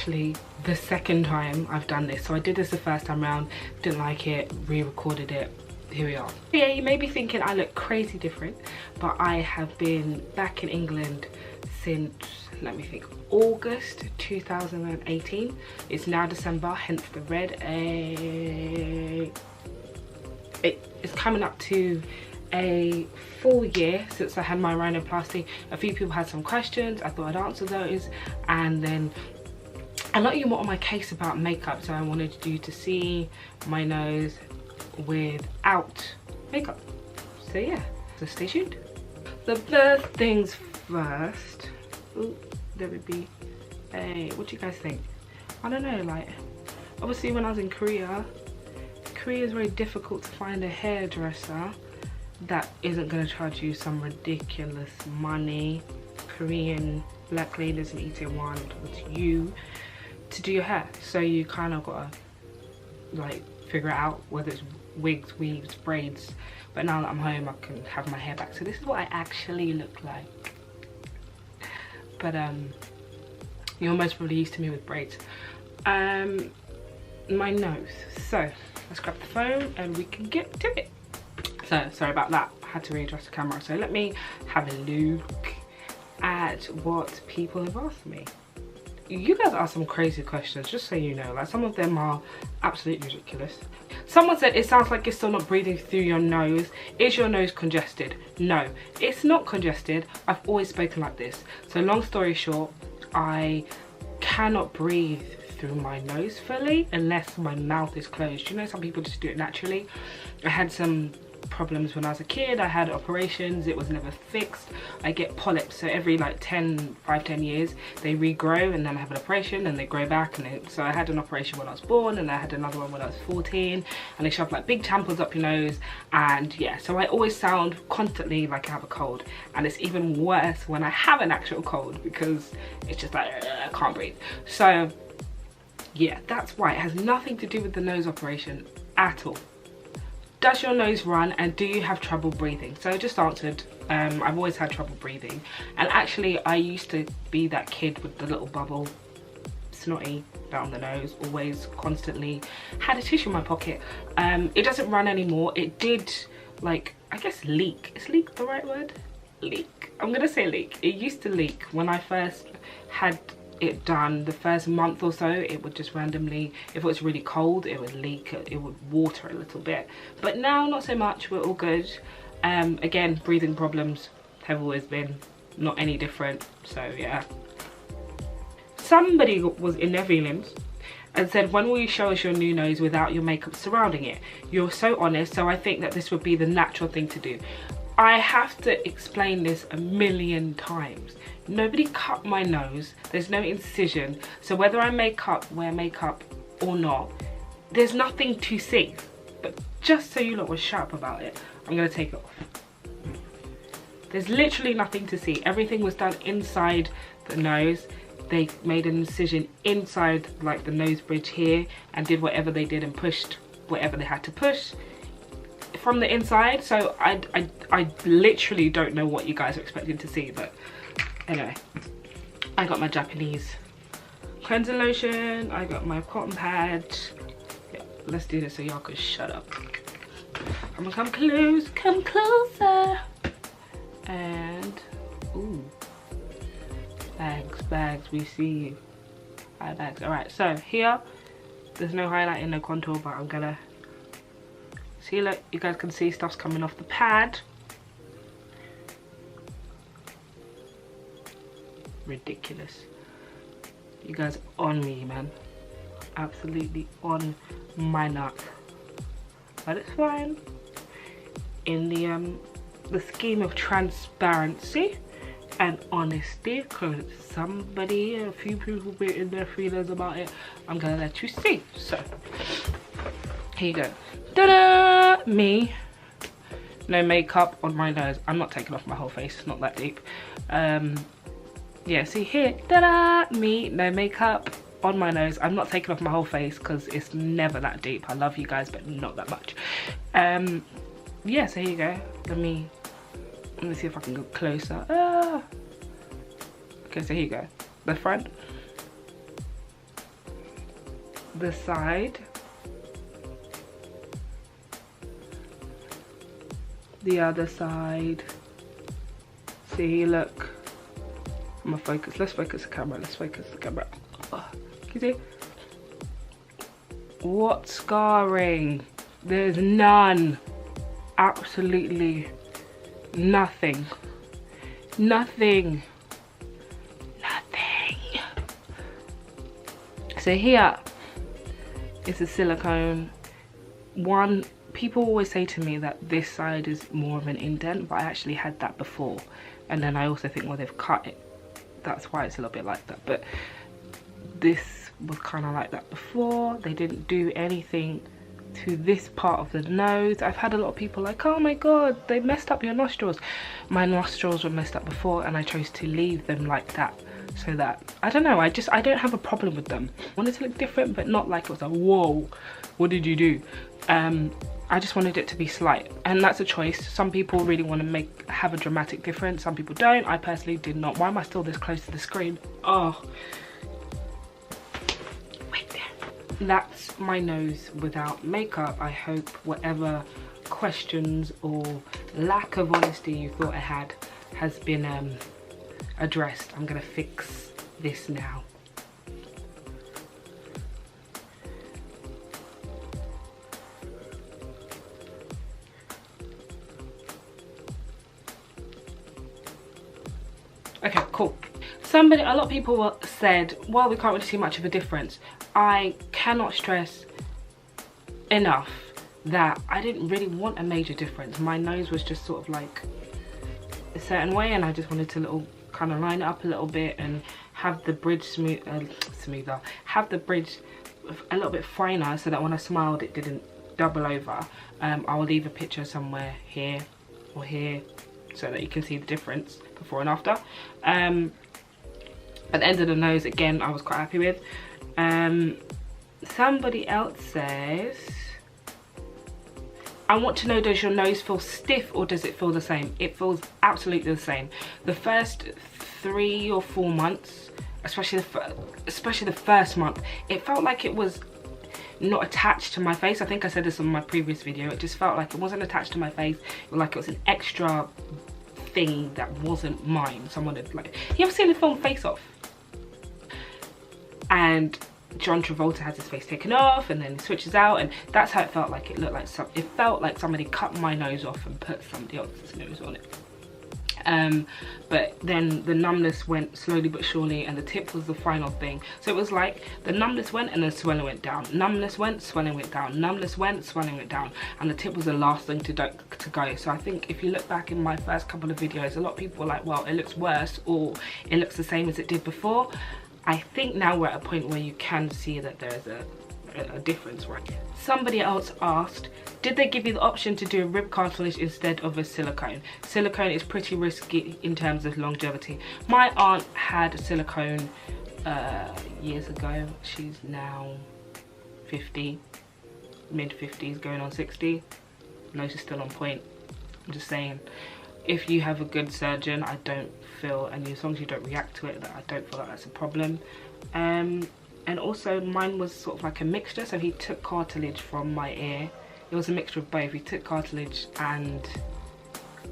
actually the second time I've done this. So I did this the first time round, didn't like it, re-recorded it. Here we are. Yeah, you may be thinking I look crazy different, but I have been back in England since, let me think, August 2018. It's now December, hence the red. It's coming up to a full year since I had my rhinoplasty. A few people had some questions, I thought I'd answer those, and then a lot of you were on my case about makeup, so I wanted you to see my nose without makeup. So yeah, so stay tuned. The first things first. Ooh, there would be a, what do you guys think? I don't know, like, obviously when I was in Korea is very difficult to find a hairdresser that isn't going to charge you some ridiculous money. Korean black ladies in Itaewon with you to do your hair, so you kind of gotta like figure it out, whether it's wigs, weaves, braids. But now that I'm home, I can have my hair back, so this is what I actually look like. But you're most probably used to me with braids. My nose, so let's grab the phone and we can get to it. So sorry about that, I had to readjust the camera. So let me have a look at what people have asked me. You guys asked some crazy questions, just so you know, like some of them are absolutely ridiculous. Someone said it sounds like you're still not breathing through your nose. Is your nose congested? No, it's not congested. I've always spoken like this. So long story short, I cannot breathe through my nose fully unless my mouth is closed. You know, some people just do it naturally. I had some problems when I was a kid. I had operations, it was never fixed. I get polyps, so every like 5-10 years they regrow, and then I have an operation and they grow back. And so I had an operation when I was born, and I had another one when I was 14, and they shove like big tampons up your nose. And yeah, so I always sound constantly like I have a cold, and it's even worse when I have an actual cold because it's just like I can't breathe. So yeah, that's why. It has nothing to do with the nose operation at all. Does your nose run and do you have trouble breathing? So I just answered, I've always had trouble breathing. And actually I used to be that kid with the little bubble, snotty down the nose, always constantly had a tissue in my pocket. It doesn't run anymore. It did, like, I guess leak. Is leak the right word? Leak. I'm gonna say leak. It used to leak when I first had it done. The first month or so, it would just randomly, if it was really cold, it would leak, it would water a little bit. But now not so much, we're all good. Again, breathing problems have always been, not any different, so yeah. Somebody was in their feelings and said, when will you show us your new nose without your makeup surrounding it? You're so honest, so I think that this would be the natural thing to do. I have to explain this a million times. Nobody cut my nose, there's no incision, so whether I wear makeup or not, there's nothing to see. But just so you lot were sharp about it, I'm gonna take it off. There's literally nothing to see. Everything was done inside the nose. They made an incision inside like the nose bridge here and did whatever they did and pushed whatever they had to push from the inside. So I literally don't know what you guys are expecting to see, but anyway, I got my Japanese cleansing lotion, I got my cotton pad. Yeah, let's do this so y'all can shut up. I'm gonna come close, come closer. And ooh, bags, we see you. Hi bags. Alright, so here there's no highlighting, no contour, but I'm gonna see, look, you guys can see stuff's coming off the pad. Ridiculous. You guys on me, man. Absolutely on my nut. But it's fine. In the scheme of transparency and honesty, because a few people were in their feelings about it, I'm gonna let you see. So here you go. Ta-da! Me, no makeup on my nose. I'm not taking off my whole face, not that deep. Yeah, see here, ta-da! Me, no makeup on my nose. I'm not taking off my whole face because it's never that deep. I love you guys, but not that much. Yeah, so here you go. Let me see if I can go closer. Okay, so here you go. The front. the side, the other side. See, look, I'm gonna focus. Let's focus the camera. Let's focus the camera. Oh, can you see? What scarring? There's none. Absolutely nothing. Nothing. Nothing. So here is the silicone. People always say to me that this side is more of an indent, but I actually had that before. And then I also think, well, they've cut it. That's why it's a little bit like that. But this was kind of like that before. They didn't do anything to this part of the nose. I've had a lot of people like, oh my god, they messed up your nostrils. My nostrils were messed up before, and I chose to leave them like that, so that, I don't know, I don't have a problem with them. I wanted to look different, but not like it was like, whoa, what did you do? I just wanted it to be slight, and that's a choice. Some people really want to have a dramatic difference, some people don't. I personally did not. Why am I still this close to the screen? Oh, wait there. That's my nose without makeup. I hope whatever questions or lack of honesty you thought I had has been addressed. I'm gonna fix this now. Okay, cool. A lot of people said, well, we can't really see much of a difference. I cannot stress enough that I didn't really want a major difference. My nose was just sort of like a certain way, and I just wanted to kind of line it up a little bit and have the bridge smoother, have the bridge a little bit finer, so that when I smiled it didn't double over. I will leave a picture somewhere here or here so that you can see the difference before and after. At the end of the nose, again, I was quite happy with. Somebody else says, I want to know, does your nose feel stiff or does it feel the same? It feels absolutely the same. The first 3 or 4 months, especially the first month, it felt like it was not attached to my face. I think I said this on my previous video. It just felt like it wasn't attached to my face. It was like it was an extra thing that wasn't mine. Someone had, like, you ever seen the film Face Off? And John Travolta has his face taken off and then he switches out, and that's how it felt like. It looked like it felt like somebody cut my nose off and put somebody else's nose on it. But then the numbness went slowly but surely, and the tip was the final thing. So it was like the numbness went and then swelling went down. Numbness went, swelling went down. Numbness went, swelling went down. And the tip was the last thing to go. So I think if you look back in my first couple of videos, a lot of people were like, well, it looks worse or it looks the same as it did before. I think now we're at a point where you can see that there's a difference, right? Somebody else asked, did they give you the option to do a rib cartilage instead of a silicone? Silicone is pretty risky in terms of longevity. My aunt had silicone years ago. She's now 50, mid 50s, going on 60. Nose is still on point. I'm just saying, if you have a good surgeon, I don't feel, and as long as you don't react to it, that I don't feel like that's a problem. And also mine was sort of like a mixture, so he took cartilage from my ear. It was a mixture of both. He took cartilage and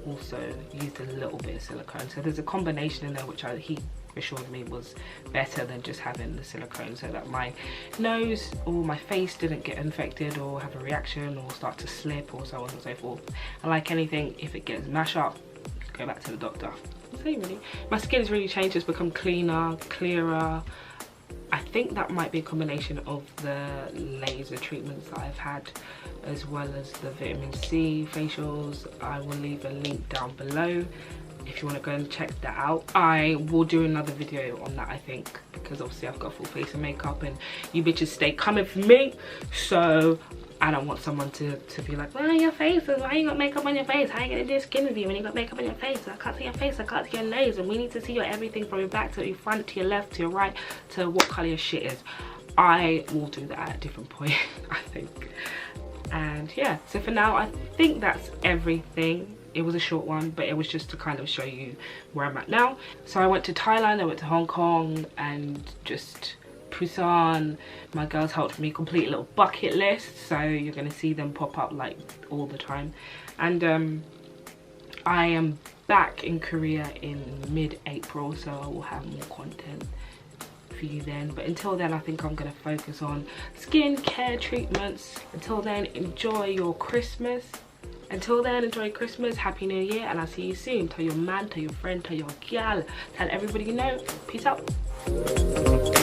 also used a little bit of silicone. So there's a combination in there which he assured me was better than just having the silicone, so that my nose or my face didn't get infected or have a reaction or start to slip or so on and so forth. And like anything, if it gets mashed up, go back to the doctor. Really, my skin has really changed. It's become cleaner, clearer. I think that might be a combination of the laser treatments that I've had, as well as the vitamin C facials. I will leave a link down below if you want to go and check that out. I will do another video on that, I think, because obviously I've got a full face of makeup and you bitches stay coming for me, so I don't want someone to be like, well, your face, why you got makeup on your face? How are you gonna do a skin review when you got makeup on your face? I can't see your face, I can't see your nose, and we need to see your everything from your back to your front, to your left, to your right, to what colour your shit is. I will do that at a different point, I think. And yeah, so for now, I think that's everything. It was a short one, but it was just to kind of show you where I'm at now. So I went to Thailand, I went to Hong Kong, and just Busan. My girls helped me complete a little bucket list, so you're going to see them pop up like all the time. And I am back in Korea in mid-April, so I will have more content for you then. But until then, I think I'm going to focus on skincare treatments. Until then, enjoy your Christmas. Until then, enjoy Christmas, Happy New Year, and I'll see you soon. Tell your man, tell your friend, tell your gal, tell everybody you know. Peace out.